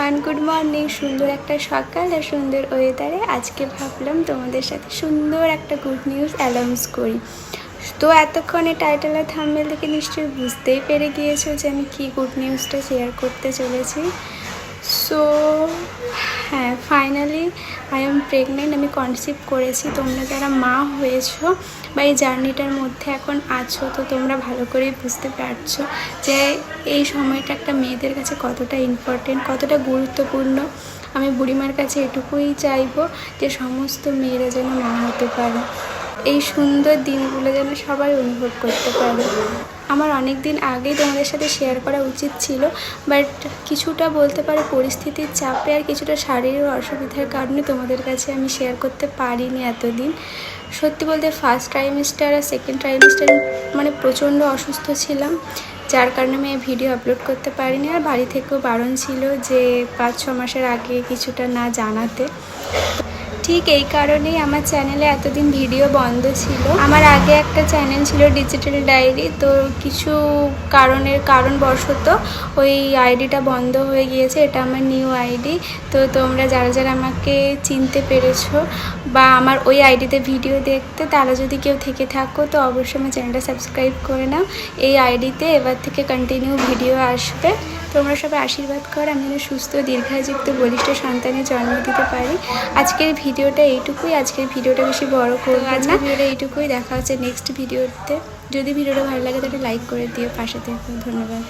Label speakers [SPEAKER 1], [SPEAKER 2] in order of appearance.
[SPEAKER 1] Everyone, good morning. সুন্দর একটা সকাল আর সুন্দর ওয়েদারে আজকে ভাবলাম তোমাদের সাথে সুন্দর একটা গুড নিউজ অ্যানাউন্স করি। তো এতক্ষণে টাইটেল আর থাম্বনেল থেকে নিশ্চয়ই বুঝতেই পেরে গিয়েছো যে আমি কী গুড নিউজটা শেয়ার করতে চলেছি। সো হ্যাঁ, ফাইনালি আই এম প্রেগনেন্ট। আমি কনসিভ করেছি। তোমরা যারা মা হয়েছো বা এই জার্নিটার মধ্যে এখন আছো, তো তোমরা ভালো করেই বুঝতে পারছো যে এই সময়টা একটা মেয়েদের কাছে কতটা ইম্পর্টেন্ট, কতটা গুরুত্বপূর্ণ। আমি বুড়িমার কাছে এটুকুই চাইবো যে সমস্ত মেয়েরা যেন মা হতে পারে, এই সুন্দর দিনগুলো যেন সবাই অনুভব করতে পারে। আমার অনেক দিন আগেই তোমাদের সাথে শেয়ার করা উচিত ছিল, বাট কিছুটা বলতে পারো পরিস্থিতির চাপে আর কিছুটা শারীরিক অসুবিধার কারণে তোমাদের কাছে আমি শেয়ার করতে পারিনি এতদিন। সত্যি বলতে ফার্স্ট ট্রাইমেস্টার আর সেকেন্ড ট্রাইমেস্টার মানে প্রচণ্ড অসুস্থ ছিলাম, যার কারণে আমি ভিডিও আপলোড করতে পারিনি। আর বাড়ি থেকেও বারণ ছিল যে 5-6 মাসের আগে কিছুটা না জানাতে। ঠিক এই কারণেই আমার চ্যানেলে এতদিন ভিডিও বন্ধ ছিল। আমার আগে একটা চ্যানেল ছিল ডিজিটাল ডায়েরি, তো কিছু কারণবশত ওই আইডিটা বন্ধ হয়ে গিয়েছে। এটা আমার নিউ আইডি। তো তোমরা যারা যারা আমাকে চিনতে পেরেছো বা আমার ওই আইডিতে ভিডিও দেখতে, তারা যদি কেউ থেকে থাকো তো অবশ্যই আমার চ্যানেলটা সাবস্ক্রাইব করে নাও। এই আইডিতে এবার থেকে কন্টিনিউ ভিডিও আসবে। তোমরা সবাই আশীর্বাদ করো আমি যেন সুস্থ দীর্ঘায়ুযুক্ত বলিষ্ঠ সন্তানের জন্ম দিতে পারি। আজকের ভিডিওটা এইটুকুই। আজকের ভিডিওটা বেশি বড় করবো না। ভিডিওটা এইটুকুই। দেখা হচ্ছে নেক্সট ভিডিওতে। যদি ভিডিওটা ভালো লাগে তাহলে লাইক করে দিও, পাশে থেকো। ধন্যবাদ।